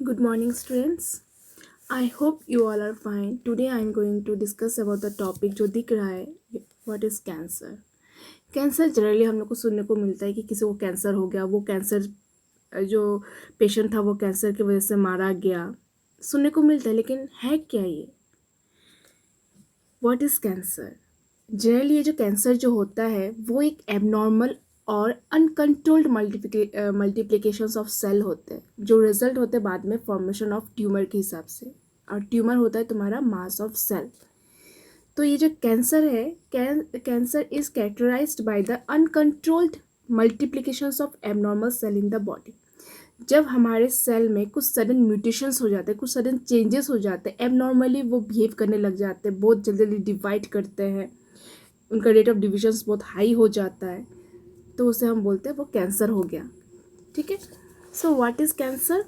Good morning, students. I hope you all are fine. Today I am going to discuss about the topic जो दिख रहा है. What is cancer? Cancer generally हम लोग को सुनने को मिलता है कि किसी को कैंसर हो गया, वो कैंसर जो पेशेंट था वो कैंसर की वजह से मारा गया, सुनने को मिलता है. लेकिन है क्या ये? What is cancer? जनरली ये जो कैंसर जो होता है वो एक एबनॉर्मल और अनकंट्रोल्ड मल्टीप्लिकेशंस ऑफ सेल होते हैं जो रिजल्ट होते हैं बाद में फॉर्मेशन ऑफ ट्यूमर के हिसाब से. और ट्यूमर होता है तुम्हारा मास ऑफ सेल. तो ये जो कैंसर है, cancer is characterised by the uncontrolled multiplications of abnormal cell in the body. जब हमारे सेल में कुछ सडन म्यूटेशंस हो जाते हैं, कुछ सडन चेंजेस हो जाते हैं, एबनॉर्मली वो बिहेव करने लग जाते हैं, बहुत जल्दी जल्दी डिवाइड करते हैं, उनका रेट ऑफ डिविजन्स बहुत हाई हो जाता है, तो उसे हम बोलते हैं वो कैंसर हो गया. ठीक है. So what is cancer?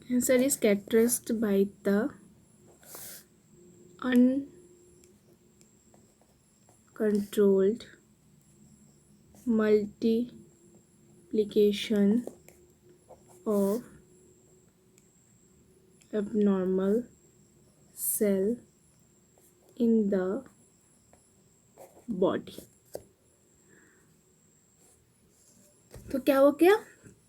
Cancer is characterized by the uncontrolled multiplication of abnormal cell in the body. तो क्या हो गया?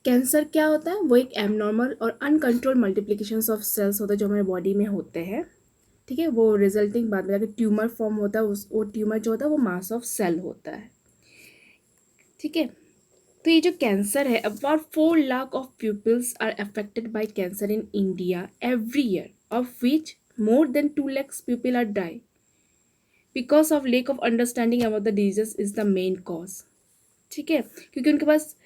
कैंसर क्या होता है? वो एक एबनॉर्मल और अनकंट्रोल्ड मल्टीप्लिकेशंस ऑफ सेल्स होता है जो हमारे बॉडी में होते हैं. ठीक है. वो रिजल्टिंग बाद में जाकर ट्यूमर फॉर्म होता है. वो ट्यूमर जो होता है वो मास ऑफ सेल होता है. ठीक है. तो ये जो कैंसर है, about 4 lakh of peoples are affected by cancer in India every year, of which more than 2 lakhs people are die because of lack of understanding about the disease is the main cause. ठीक है. क्योंकि उनके पास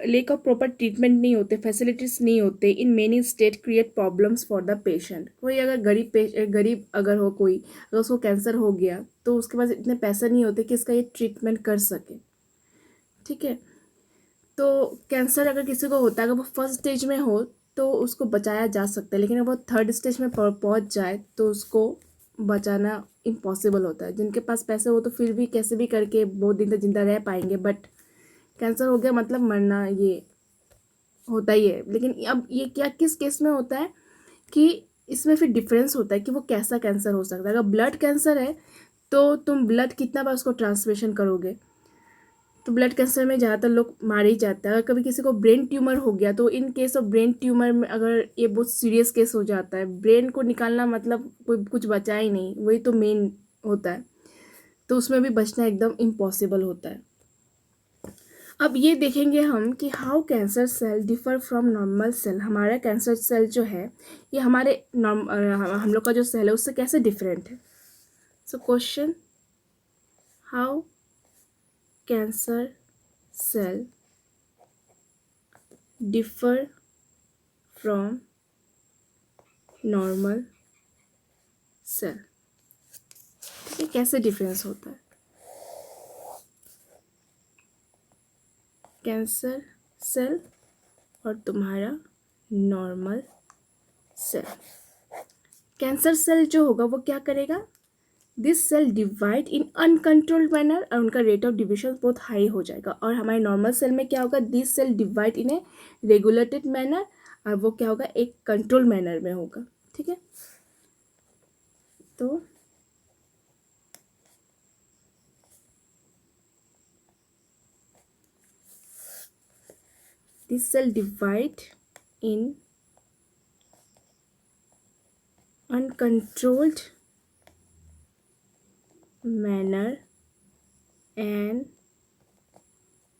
lack of proper treatment नहीं होते, facilities नहीं होते. In many state create problems for the patient. कोई अगर गरीब अगर हो, कोई अगर उसको कैंसर हो गया तो उसके पास इतने पैसे नहीं होते कि इसका ये ट्रीटमेंट कर सके. ठीक है. तो कैंसर अगर किसी को होता है, अगर वो फर्स्ट स्टेज में हो तो उसको बचाया जा सकता है, लेकिन अगर वो थर्ड स्टेज में पहुंच जाए तो उसको बचाना इम्पॉसिबल होता है. जिनके पास पैसे हो तो फिर भी कैसे भी करके बहुत दिन तक जिंदा रह पाएंगे, बट कैंसर हो गया मतलब मरना ये होता ही है. लेकिन अब ये क्या किस केस में होता है कि इसमें फिर डिफरेंस होता है कि वो कैसा कैंसर हो सकता है. अगर ब्लड कैंसर है तो तुम ब्लड कितना बार उसको ट्रांसफ्यूशन करोगे. तो ब्लड कैंसर में ज़्यादातर लोग मारे ही जाते हैं. अगर कभी किसी को ब्रेन ट्यूमर हो गया तो in case of brain tumour में अगर ये बहुत सीरियस केस हो जाता है, ब्रेन को निकालना मतलब कोई कुछ बचा ही नहीं, वही तो मेन होता है. तो उसमें भी बचना एकदम इम्पॉसिबल होता है. अब ये देखेंगे हम कि how cancer cell differ from normal cell. हमारा कैंसर सेल जो है ये हमारे हम लोग का जो सेल है उससे कैसे डिफरेंट है. So question, how cancer cell differ from normal cell. ये कैसे डिफरेंस होता है? कैंसर सेल और तुम्हारा नॉर्मल सेल. कैंसर सेल जो होगा वो क्या करेगा? This cell divide in uncontrolled manner और उनका रेट ऑफ डिविजन बहुत हाई हो जाएगा. और हमारे नॉर्मल सेल में क्या होगा? This cell divide in a regulated manner और वो क्या होगा? एक कंट्रोल मैनर में होगा. ठीक है. तो this cell divide in uncontrolled manner and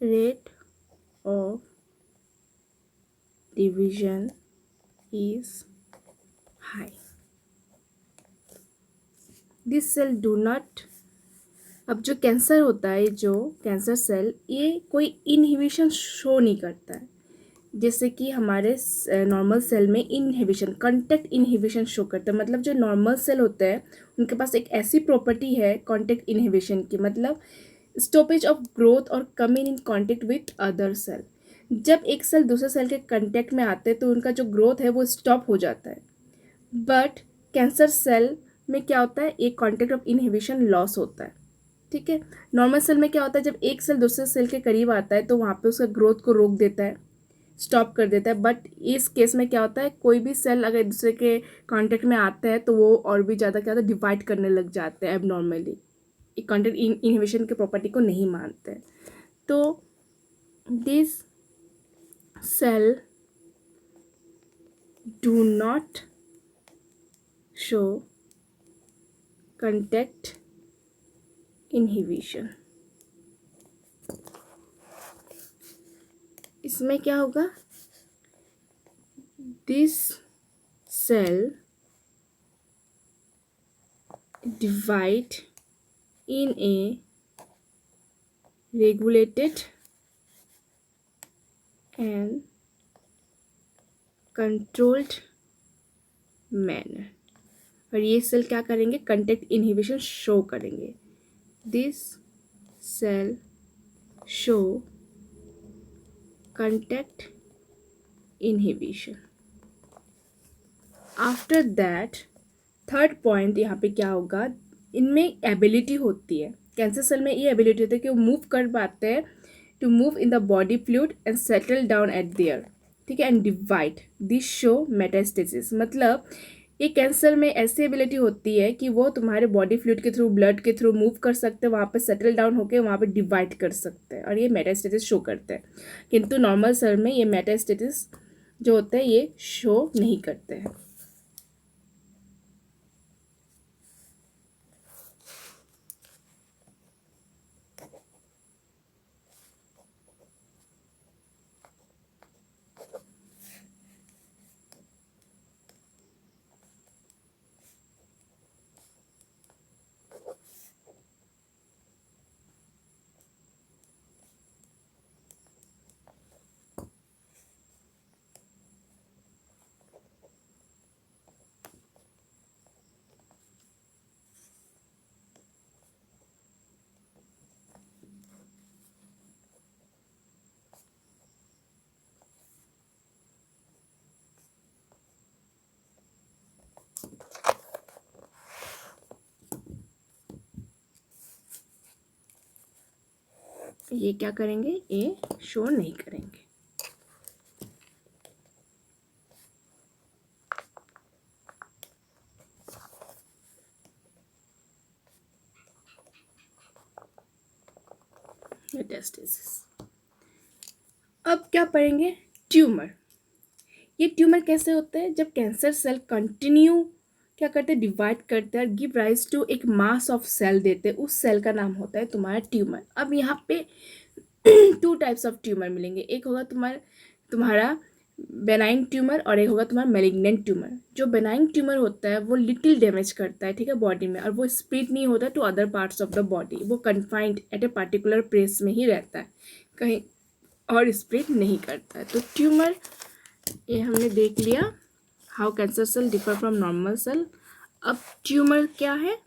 rate of division is high. This cell do not. अब जो कैंसर होता है, जो कैंसर सेल, ये कोई इनहिबिशन शो नहीं करता है जैसे कि हमारे नॉर्मल सेल में इनहिबिशन, कॉन्टैक्ट इनहिबिशन शो करता है. मतलब जो नॉर्मल सेल होता है उनके पास एक ऐसी प्रॉपर्टी है कॉन्टैक्ट इनहिबिशन की, मतलब स्टॉपेज ऑफ ग्रोथ और coming in contact with other cell. जब एक सेल दूसरे सेल के कॉन्टैक्ट में आते हैं तो उनका जो ग्रोथ है वो स्टॉप हो जाता है. बट कैंसर सेल में क्या होता है, एक कॉन्टेक्ट ऑफ इनहिबिशन लॉस होता है, ठीक है। नॉर्मल सेल में क्या होता है, जब एक सेल दूसरे सेल के करीब आता है तो वहाँ पे उसका ग्रोथ को रोक देता है, स्टॉप कर देता है। बट इस केस में क्या होता है, कोई भी सेल अगर एक दूसरे के कांटेक्ट में आते हैं तो वो और भी ज़्यादा क्या होता है, डिवाइड करने लग जाते हैं एबनॉर्मली, कॉन्टेक्ट इनहिबिशन के प्रॉपर्टी को नहीं मानते हैं। तो this cell do not show contact inhibition। इसमें क्या होगा, this cell divide in a regulated and controlled manner। और ये सेल क्या करेंगे, कंटेक्ट इनहिबिशन शो करेंगे। This cell show contact inhibition. After that third point यहाँ पे क्या होगा, इनमें एबिलिटी होती है, कैंसर सेल में ये एबिलिटी होती है कि वो मूव कर पाते हैं, to move in the body fluid and settle down at there, ठीक है, and divide. This show metastasis. मतलब एक कैंसर में ऐसी एबिलिटी होती है कि वो तुम्हारे बॉडी फ्लूइड के थ्रू, ब्लड के थ्रू मूव कर सकते हैं, वहाँ पे सेटल डाउन होकर वहाँ पे डिवाइड कर सकते हैं, और ये मेटास्टेसिस शो करते हैं। किंतु नॉर्मल सेल में ये मेटास्टेसिस जो होते हैं ये शो नहीं करते हैं। ये क्या करेंगे, ये शो नहीं करेंगे। मेटास्टेसिस। अब क्या पढ़ेंगे, ट्यूमर। ये ट्यूमर कैसे होते हैं, जब कैंसर सेल कंटिन्यू क्या करते हैं, डिवाइड करते हैं और गिव राइज टू एक मास ऑफ सेल देते हैं, उस सेल का नाम होता है तुम्हारा ट्यूमर। अब यहाँ पे टू टाइप्स ऑफ ट्यूमर मिलेंगे, एक होगा तुम्हारा बेनाइन ट्यूमर और एक होगा तुम्हारा मेलिग्नेंट ट्यूमर। जो बेनाइन ट्यूमर होता है वो लिटिल डैमेज करता है, ठीक है, बॉडी में, और वो स्प्रेड नहीं होता to other parts of the body, वो confined at a particular place में ही रहता है, कहीं और स्प्रेड नहीं करता है। तो ट्यूमर ये हमने देख लिया, how cancer cell differ from normal cell. अब ट्यूमर क्या है,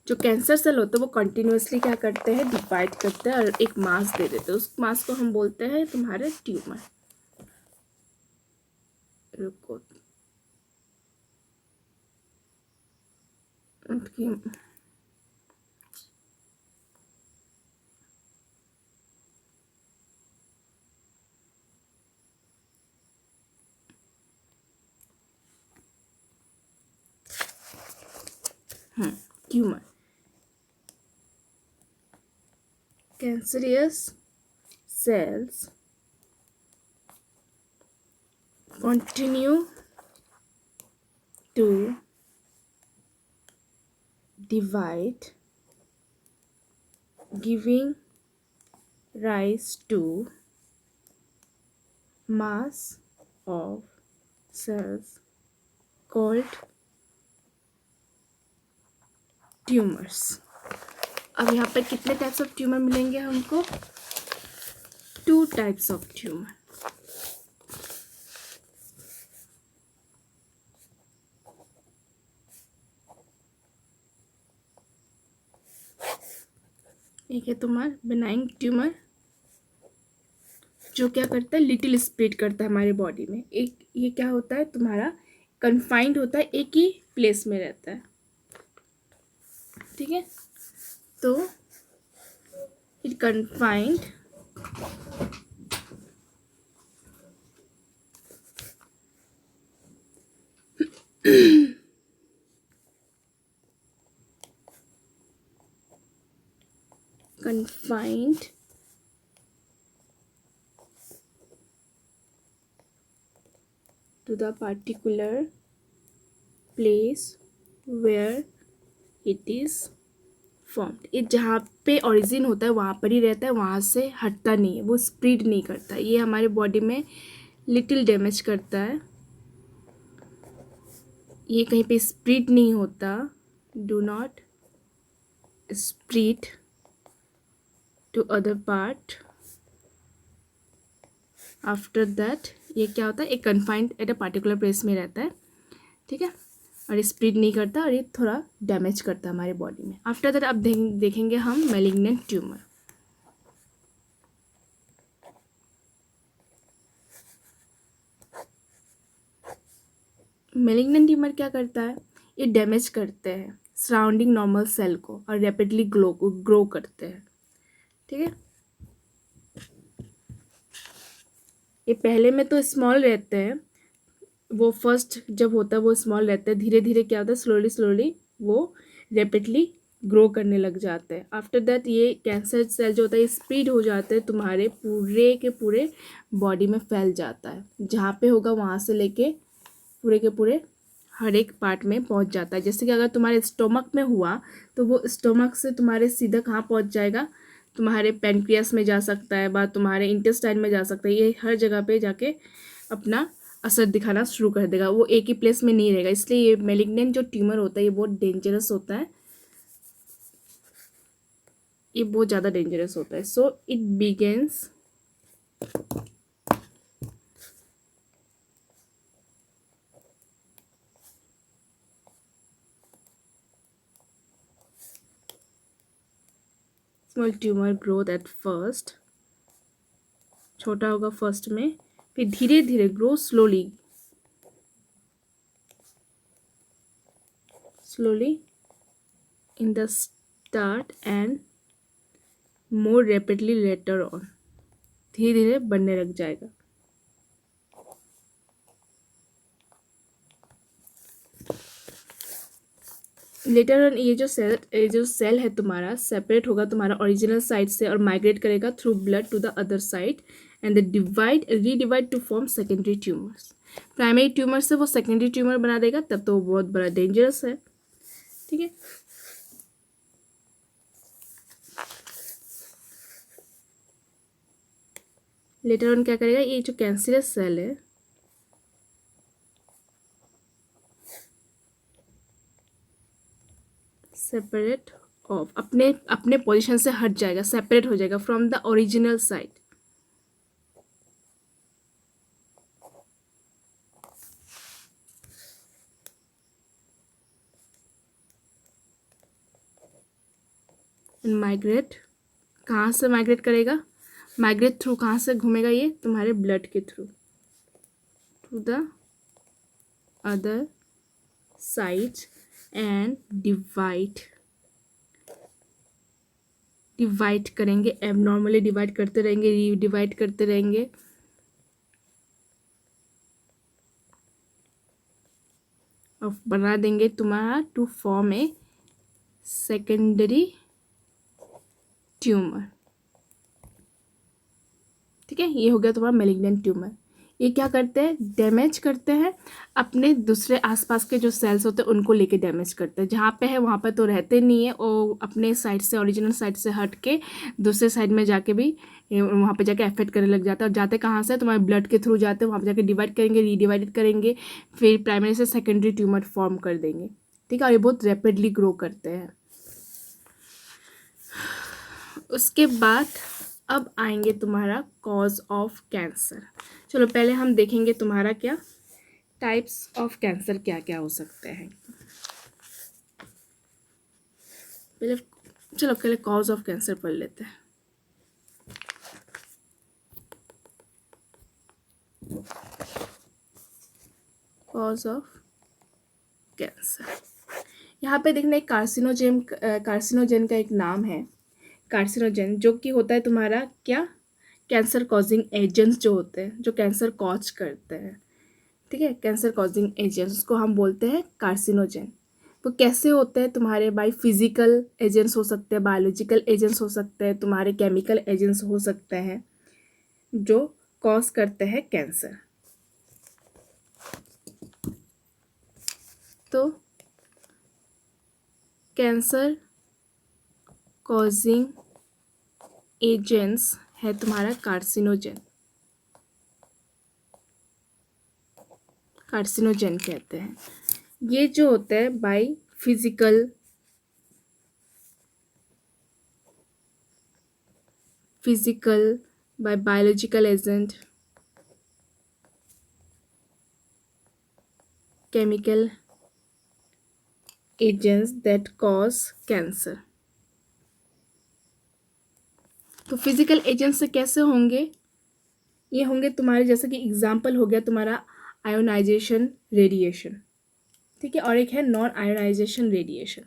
जो कैंसर सेल होते हैं वो कंटिन्यूसली क्या करते हैं, डिवाइड करते हैं और एक मास दे देते हैं, उस मास को हम बोलते हैं तुम्हारे ट्यूमर। रुको, tumour, cancerous cells continue to divide, giving rise to mass of cells called tumors। अब यहाँ पर कितने टाइप्स ऑफ ट्यूमर मिलेंगे हमको, टू टाइप्स ऑफ ट्यूमर। एक है तुम्हारा बेनाइन ट्यूमर जो क्या करता है, लिटिल स्प्लिट करता है हमारे बॉडी में। एक ये क्या होता है तुम्हारा, कन्फाइंड होता है, एक ही प्लेस में रहता है, ठीक है। तो it confined confined to the particular place where it is formed। ये जहाँ पे ओरिजिन होता है वहाँ पर ही रहता है, वहाँ से हटता नहीं है, वो स्प्रेड नहीं करता। ये हमारे बॉडी में लिटिल डैमेज करता है, ये कहीं पे स्प्रेड नहीं होता। Do not spread to other part. After that ये क्या होता है, एक confined at a particular place में रहता है, ठीक है, और स्प्रेड नहीं करता, और ये थोड़ा डैमेज करता है हमारे बॉडी में। आफ्टर दैट अब देखेंगे हम मैलिग्नेंट ट्यूमर। मैलिग्नेंट ट्यूमर क्या करता है, ये डैमेज करते हैं सराउंडिंग नॉर्मल सेल को और रैपिडली ग्रो करते हैं, ठीक है। ये पहले में तो स्मॉल रहते हैं, वो फर्स्ट जब होता है वो स्मॉल रहता है, धीरे धीरे क्या होता है, स्लोली स्लोली वो रैपिडली ग्रो करने लग जाते हैं। आफ्टर दैट ये कैंसर सेल जो होता है स्प्रेड हो जाते हैं, तुम्हारे पूरे के पूरे बॉडी में फैल जाता है, जहाँ पे होगा वहाँ से लेके पूरे के पूरे हर एक पार्ट में पहुँच जाता है। जैसे कि अगर तुम्हारे स्टोमक में हुआ तो वो स्टोमक से तुम्हारे सीधा कहाँ पहुँच जाएगा, तुम्हारे पेनक्रियास में जा सकता है, बाद तुम्हारे इंटेस्टाइन में जा सकता है, ये हर जगह पे जाके अपना असर दिखाना शुरू कर देगा, वो एक ही प्लेस में नहीं रहेगा। इसलिए ये मैलिग्नेंट जो ट्यूमर होता है ये बहुत डेंजरस होता है, ये बहुत ज़्यादा डेंजरस होता है। So it begins small tumour growth at first, छोटा होगा फर्स्ट में, फिर धीरे धीरे grow slowly in the start and more rapidly later on, धीरे धीरे बढ़ने लग जाएगा। लेटर ऑन ये जो सेल है तुम्हारा सेपरेट होगा तुम्हारा ओरिजिनल साइट से और माइग्रेट करेगा through blood to the other side and the redivide to form secondary tumours. Primary tumour से वो सेकेंडरी ट्यूमर बना देगा, तब तो वो बहुत बड़ा डेंजरस है, ठीक है। लेटर ऑन क्या करेगा, ये जो कैंसरस सेल है सेपरेट ऑफ, अपने अपने पोजीशन से हट जाएगा, सेपरेट हो जाएगा from the original site. Migrate कहाँ से माइग्रेट करेगा, माइग्रेट थ्रू कहाँ से घूमेगा, ये तुम्हारे ब्लड के through to the other side and divide करेंगे, एबनॉर्मली डिवाइड करते रहेंगे, रीडिवाइड करते रहेंगे, और बना देंगे तुम्हारा to form a secondary tumour, ठीक है। ये हो गया तुम्हारा मैलिग्नेंट ट्यूमर। ये क्या करते हैं, डैमेज करते हैं अपने दूसरे आसपास के जो सेल्स होते हैं उनको लेके डैमेज करते हैं, जहाँ पे है वहाँ पे तो रहते नहीं है, और अपने साइड से ओरिजिनल साइड से हट के दूसरे साइड में जाके भी वहाँ पे जाके अफेक्ट करने लग जाता है। और जाते कहाँ से, तुम्हारे ब्लड के थ्रू जाते हैं, वहाँ पे जाके डिवाइड करेंगे, रीडिवाइड करेंगे, फिर प्राइमरी से सेकेंडरी ट्यूमर फॉर्म कर देंगे, ठीक है। और ये बहुत रैपिडली ग्रो करते हैं। उसके बाद अब आएंगे तुम्हारा कॉज ऑफ कैंसर। चलो पहले हम देखेंगे तुम्हारा क्या टाइप्स ऑफ कैंसर क्या क्या हो सकते हैं। पहले कॉज ऑफ कैंसर पढ़ लेते हैं। Cause of cancer. यहाँ पे देखना एक कार्सिनोजेन का एक नाम है, कार्सिनोजेन, जो कि होता है तुम्हारा क्या, कैंसर कॉजिंग एजेंट्स जो होते हैं, जो कैंसर कॉज करते हैं, ठीक है, कैंसर कॉजिंग एजेंट्स को हम बोलते हैं कार्सिनोजेन। वो कैसे होते हैं तुम्हारे, बाई फिजिकल एजेंट्स हो सकते हैं, बायोलॉजिकल एजेंट्स हो सकते हैं, तुम्हारे केमिकल एजेंट्स हो सकते हैं, जो कॉज करते हैं कैंसर। तो कैंसर कॉजिंग एजेंट्स है तुम्हारा कार्सिनोजेन, कार्सिनोजेन कहते हैं। ये जो होता है by physical by biological agent, chemical agents that cause cancer। तो फिजिकल एजेंट से कैसे होंगे, ये होंगे तुम्हारे, जैसे कि एग्जाम्पल हो गया तुम्हारा आयोनाइजेशन रेडिएशन, ठीक है, और एक है नॉन आयोनाइजेशन रेडिएशन।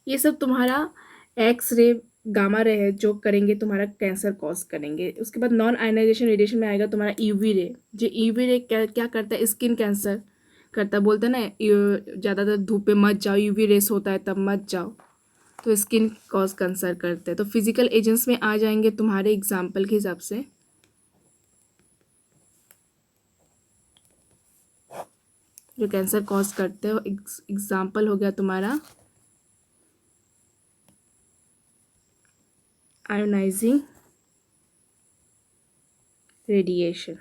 ये सब तुम्हारा एक्स रे, गामा रे है, जो करेंगे तुम्हारा कैंसर कॉज करेंगे। उसके बाद नॉन आयोनाइजेशन रेडिएशन में आएगा तुम्हारा यूवी रे, जो यूवी रे क्या करता है, स्किन कैंसर करता है। बोलते हैं ना ज़्यादातर धूप पे मत जाओ, यूवी रेस होता है तब मत जाओ, तो स्किन कॉज कैंसर करते हैं। तो फिजिकल एजेंट्स में आ जाएंगे तुम्हारे एग्जाम्पल के हिसाब से जो कैंसर कॉज करते हो। एग्जाम्पल हो गया तुम्हारा आयोनाइजिंग रेडिएशन,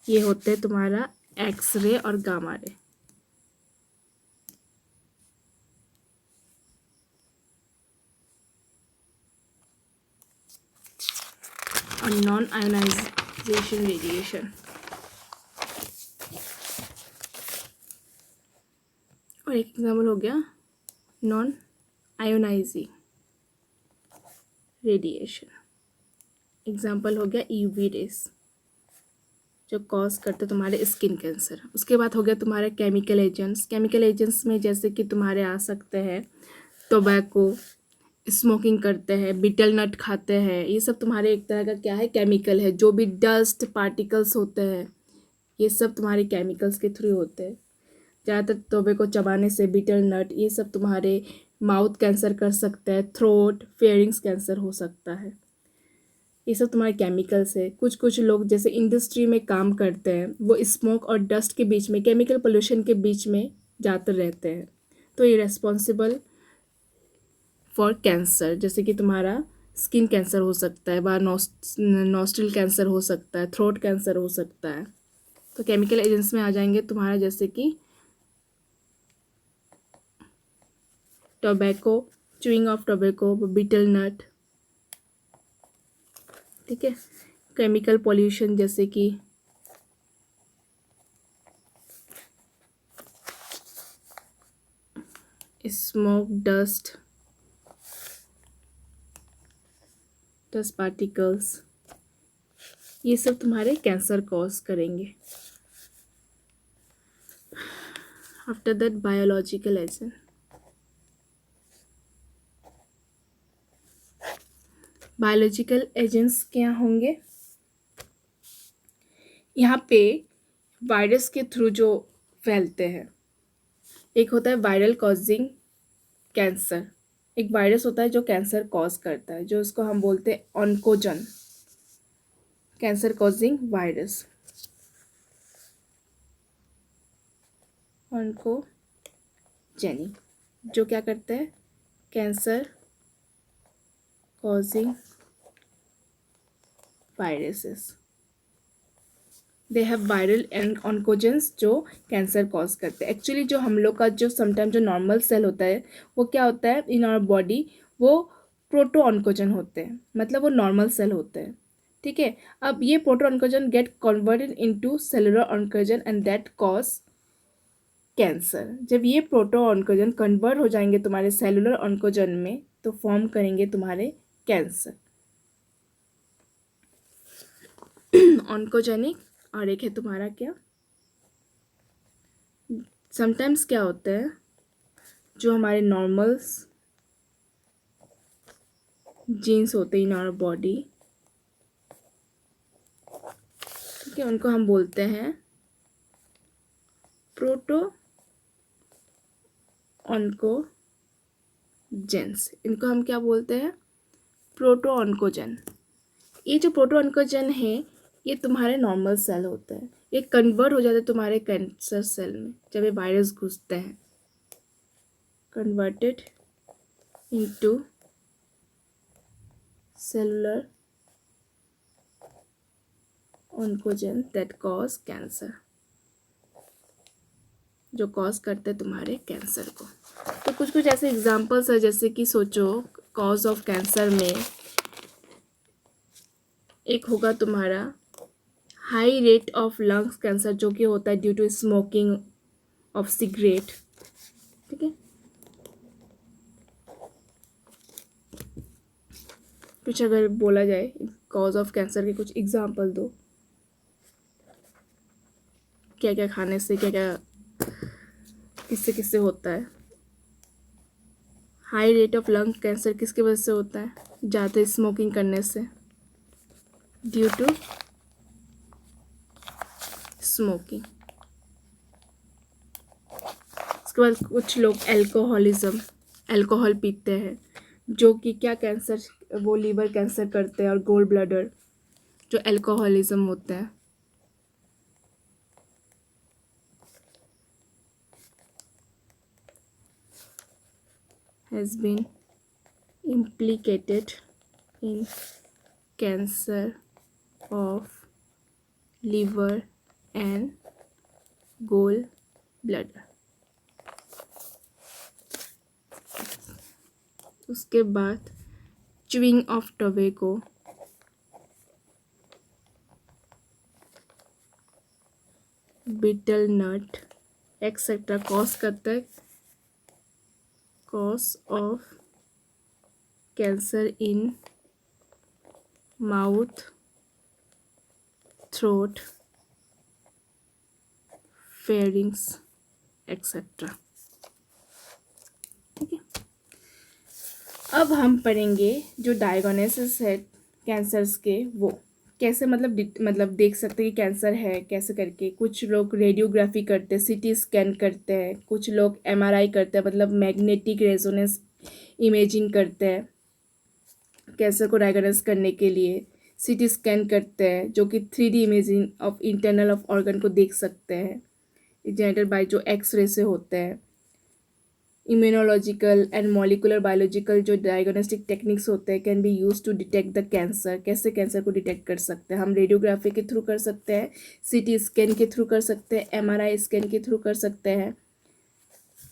ये होते हैं तुम्हारा एक्स रे और गामा रे। और नॉन आयोनाइजेशन रेडिएशन, और एक एग्जाम्पल हो गया नॉन आयोनाइजिंग रेडिएशन, एग्जाम्पल हो गया यूवी रेस, जो कॉज करते तुम्हारे स्किन कैंसर। उसके बाद हो गया तुम्हारे केमिकल एजेंट्स। केमिकल एजेंट्स में जैसे कि तुम्हारे आ सकते हैं टोबैको, स्मोकिंग करते हैं, बीटल नट खाते हैं, ये सब तुम्हारे एक तरह का क्या है, केमिकल है। जो भी डस्ट पार्टिकल्स होते हैं, ये सब तुम्हारे केमिकल्स के थ्रू होते हैं। ज़्यादातर टोबैको चबाने से, बीटल नट, ये सब तुम्हारे माउथ कैंसर कर सकता है, थ्रोट फेयरिंग्स कैंसर हो सकता है। ये सब तुम्हारे केमिकल्स है। कुछ कुछ लोग जैसे इंडस्ट्री में काम करते हैं, वो स्मोक और डस्ट के बीच में, केमिकल पोल्यूशन के बीच में जाते रहते हैं, तो ये रेस्पॉन्सिबल फॉर कैंसर। जैसे कि तुम्हारा स्किन कैंसर हो सकता है, बाहर नॉस्ट्रिल कैंसर हो सकता है, थ्रोट कैंसर हो सकता है। तो केमिकल एजेंट्स में आ जाएंगे तुम्हारा जैसे कि tobacco, chewing of tobacco, betel nut, ठीक है। केमिकल पॉल्यूशन जैसे कि स्मोक, डस्ट पार्टिकल्स, ये सब तुम्हारे कैंसर कॉज करेंगे। After that biological agent, biological agents क्या होंगे, यहाँ पे वायरस के थ्रू जो फैलते हैं। एक होता है वायरल कॉजिंग कैंसर, एक वायरस होता है जो कैंसर कॉज करता है, जो उसको हम बोलते हैं oncogene, cancer causing virus, oncogeny, जो क्या करते हैं, cancer causing viruses, they have viral and oncogenes जो कैंसर कॉज करते हैं। एक्चुअली जो हम लोग का जो समटाइम जो नॉर्मल सेल होता है, वो क्या होता है इन आवर बॉडी, वो प्रोटो ऑन्कोजन होते हैं, मतलब वो नॉर्मल सेल होते हैं, ठीक है। अब ये proto oncogene get converted into cellular oncogene and that cause cancer. जब ये प्रोटो ऑन्कोजन कन्वर्ट हो जाएंगे तुम्हारे सेलुलर ऑन्कोजन में, तो फॉर्म करेंगे तुम्हारे कैंसर, ऑन्कोजेनिक। और एक है तुम्हारा क्या, समटाइम्स क्या होता है, जो हमारे नॉर्मल जीन्स होते हैं इन आवर बॉडी, ठीक है, उनको हम बोलते हैं प्रोटो ऑन्कोजेंस। इनको हम क्या बोलते हैं, प्रोटो ऑन्कोजन। ये जो प्रोटो ऑन्कोजन है ये तुम्हारे नॉर्मल सेल होते हैं, ये कन्वर्ट हो जाते हैं तुम्हारे कैंसर सेल में जब ये वायरस घुसते हैं, converted into cellular oncogene that cause cancer, जो कॉज करते हैं तुम्हारे कैंसर को। तो कुछ कुछ ऐसे एग्जांपल्स है, जैसे कि सोचो कॉज ऑफ कैंसर में एक होगा तुम्हारा high rate of lungs cancer, जो कि होता है due to smoking of cigarette, ठीक है। कुछ अगर बोला जाए कॉज ऑफ कैंसर के कुछ एग्जांपल दो, क्या क्या खाने से, क्या क्या किससे किससे होता है। High rate of lung cancer किसकी वजह से होता है, ज़्यादा स्मोकिंग करने से, ड्यू टू स्मोकिंग। उसके बाद कुछ लोग अल्कोहल पीते हैं, जो कि क्या कैंसर, वो लीवर कैंसर करते हैं, और गोल ब्लैडर, जो अल्कोहलिज्म होता है। Has been implicated in cancer of liver and gallbladder। उसके बाद chewing of tobacco, betel nut etcetera cause करता है, cause of cancer in mouth, throat, pharynx etcetera, ठीक है। अब हम पढ़ेंगे जो डायग्नोसिस है कैंसर्स के, वो कैसे मतलब देख सकते हैं कि कैंसर है कैसे करके। कुछ लोग रेडियोग्राफी करते हैं, सीटी स्कैन करते हैं, कुछ लोग एमआरआई करते हैं, मतलब मैग्नेटिक रेजोनेंस इमेजिंग करते हैं कैंसर को डायग्नोस करने के लिए। सीटी स्कैन करते हैं, जो कि 3D imaging of internal of organ को देख सकते हैं, जनरेटेड बाय जो एक्सरे से होते हैं। इम्यूनोलॉजिकल एंड मॉलिकुलर बायोलॉजिकल जो डायग्नोस्टिक टेक्निक्स होते हैं can be use to detect the cancer. कैसे कैंसर को डिटेक्ट कर सकते हैं हम, रेडियोग्राफी के थ्रू कर सकते हैं, सीटी स्कैन के थ्रू कर सकते हैं, एमआरआई स्कैन के थ्रू कर सकते हैं,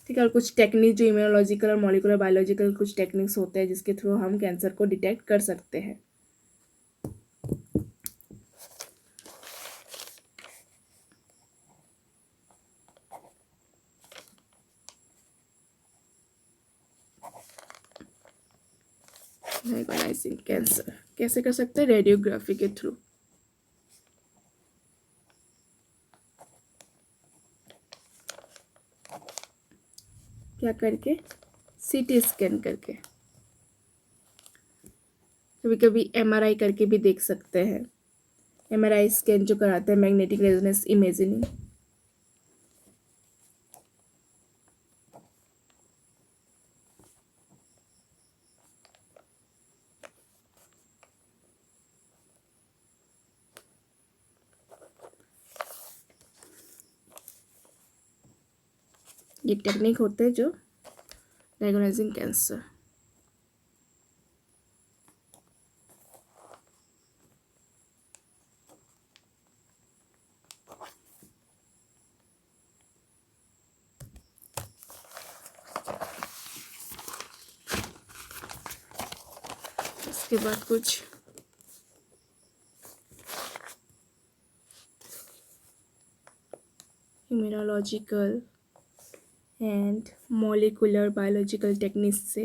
ठीक है। और कुछ टेक्निक जो इम्यूनोलॉजिकल और मॉलिकुलर बायोलॉजिकल कुछ टेक्निक्स होते हैं जिसके थ्रू हम कैंसर को डिटेक्ट कर सकते हैं। डायग्नोसिंग कैंसर कैसे कर सकते हैं, रेडियोग्राफी के थ्रू। क्या करके, सीटी स्कैन करके, कभी कभी एमआरआई करके भी देख सकते हैं। एमआरआई स्कैन जो कराते हैं मैग्नेटिक रेजोनेंस इमेजिंग। ये टेक्निक होते हैं जो डायग्नोसिंग कैंसर। इसके बाद कुछ immunological and molecular biological techniques से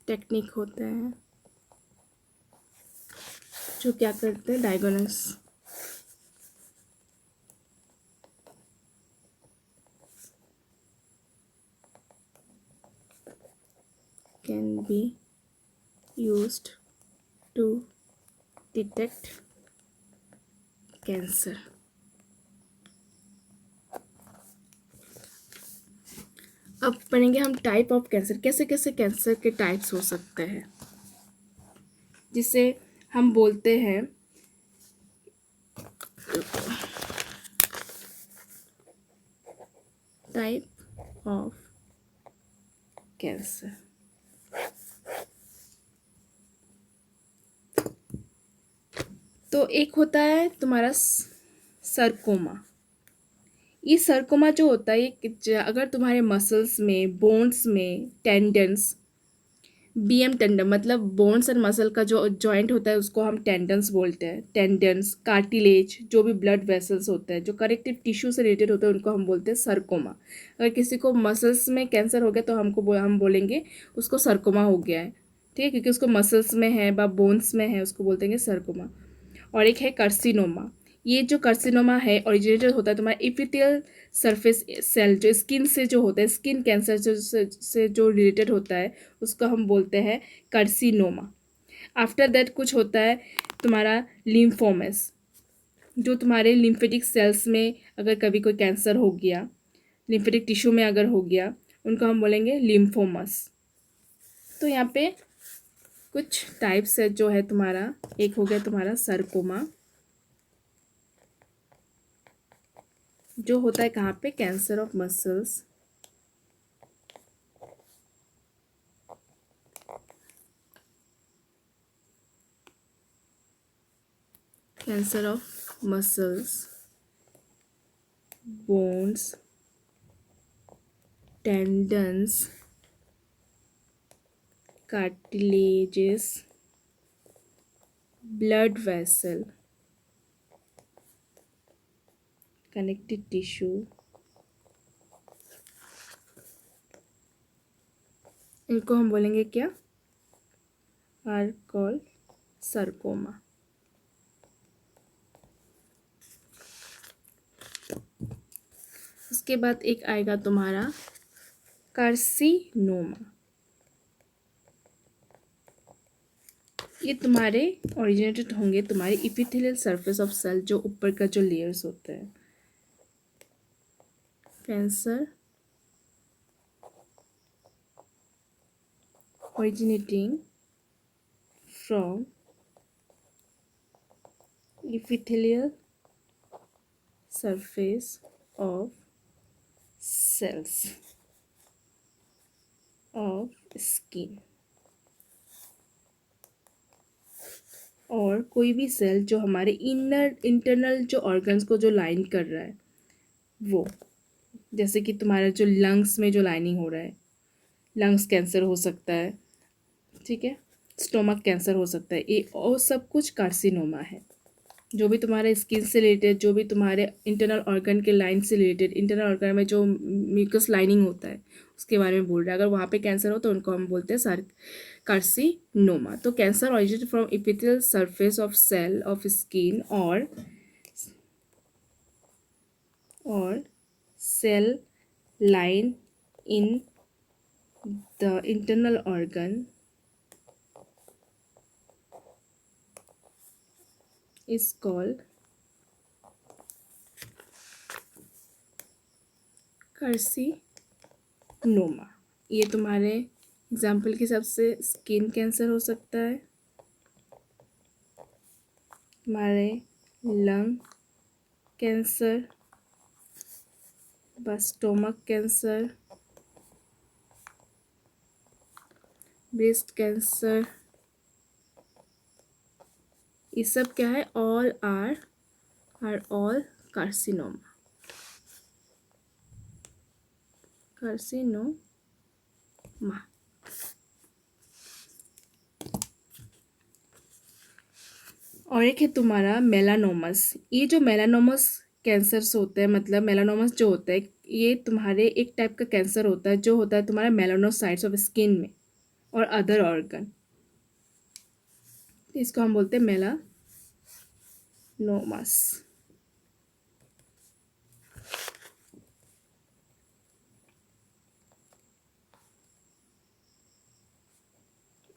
टेक्निक होते हैं जो क्या करते हैं, diagnose can be used to detect cancer. अब पढ़ेंगे हम टाइप ऑफ कैंसर, कैसे कैसे कैंसर के टाइप्स हो सकते हैं, जिसे हम बोलते हैं टाइप ऑफ कैंसर। तो एक होता है तुम्हारा सरकोमा। ये सरकोमा जो होता है, ये अगर तुम्हारे मसल्स में, बोन्स में, टेंडन्स, बीएम टेंडन मतलब बोन्स एंड मसल का जो जॉइंट होता है उसको हम टेंडन्स बोलते हैं। टेंडन्स, कार्टिलेज, जो भी ब्लड वेसल्स होते हैं जो कनेक्टिव टिश्यू से रिलेटेड होते हैं उनको हम बोलते हैं सरकोमा। अगर किसी को मसल्स में कैंसर हो गया तो हम बोलेंगे उसको सरकोमा हो गया है, ठीक है, क्योंकि उसको मसल्स में है व बोन्स में है, उसको बोलते हैं सरकोमा। और एक है कार्सिनोमा। ये जो कार्सिनोमा है ओरिजिनेटेड होता है तुम्हारा इपिथेलियल सरफेस सेल, जो स्किन से जो होता है, स्किन कैंसर से जो रिलेटेड होता है उसको हम बोलते हैं कार्सिनोमा। आफ्टर दैट कुछ होता है तुम्हारा लिम्फोमस, जो तुम्हारे लिम्फेटिक सेल्स में अगर कभी कोई कैंसर हो गया, लिम्फेटिक टिश्यू में अगर हो गया, उनको हम बोलेंगे लिम्फोमस। तो यहाँ पे कुछ टाइप्स है जो है तुम्हारा, एक हो गया तुम्हारा सरकोमा, जो होता है कहाँ पे, cancer of muscles. Cancer of muscles, bones, tendons, cartilages, blood vessel, connective tissue, इनको हम बोलेंगे क्या, आर कॉल्ड सरकोमा। उसके बाद एक आएगा तुम्हारा कार्सिनोमा। ये तुम्हारे ओरिजिनेटेड होंगे तुम्हारे इपिथेलियल सरफेस ऑफ सेल, जो ऊपर का जो लेयर्स होते हैं। Cancer originating from epithelial surface of cells of skin, और कोई भी सेल जो हमारे इंटरनल जो ऑर्गन्स को जो लाइन कर रहा है वो, जैसे कि तुम्हारा जो लंग्स में जो लाइनिंग हो रहा है, लंग्स कैंसर हो सकता है, ठीक है, स्टोमक कैंसर हो सकता है, ये और सब कुछ कार्सिनोमा है। जो भी तुम्हारे स्किन से रिलेटेड, जो भी तुम्हारे इंटरनल ऑर्गन के लाइन से रिलेटेड, इंटरनल ऑर्गन में जो म्यूकस लाइनिंग होता है उसके बारे में बोल रहा है, अगर वहाँ पे कैंसर हो तो उनको हम बोलते हैं कार्सिनोमा। तो cancer originate from epithelial surface of cell of skin और cell line in the internal organ is called carcinoma. ये तुम्हारे एग्जाम्पल के हिसाब से स्किन कैंसर हो सकता है, तुम्हारे lung cancer, stomach cancer, breast cancer, ये सब क्या है, all are all carcinoma. Carcinoma. और एक है तुम्हारा मेलानोमस। ये जो मेलानोमस कैंसर्स होते हैं, मतलब मेलानोमस जो होता है ये तुम्हारे एक टाइप का कैंसर होता है जो होता है तुम्हारा मेलानोसाइट्स ऑफ स्किन में और अदर ऑर्गन, इसको हम बोलते हैं मेलानोमस।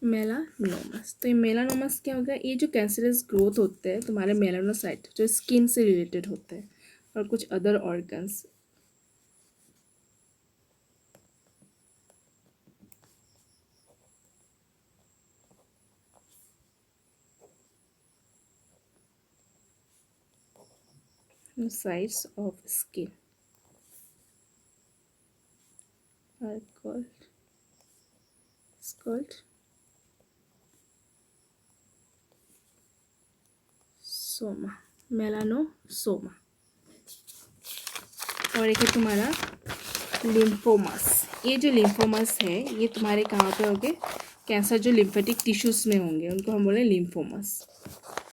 मेलानोमस। तो ये मेलानोमस क्या होगा, ये जो कैंसरस ग्रोथ होते हैं तुम्हारे मेलानोसाइट जो स्किन से रिलेटेड होते हैं और कुछ other organs. Sides of skin are called soma, melanosoma. और एक है तुम्हारा लिम्फोमास। ये जो लिम्फोमास है ये तुम्हारे कहाँ पे होंगे, कैंसर जो लिम्फेटिक टिश्यूज में होंगे उनको हम बोले लिम्फोमास।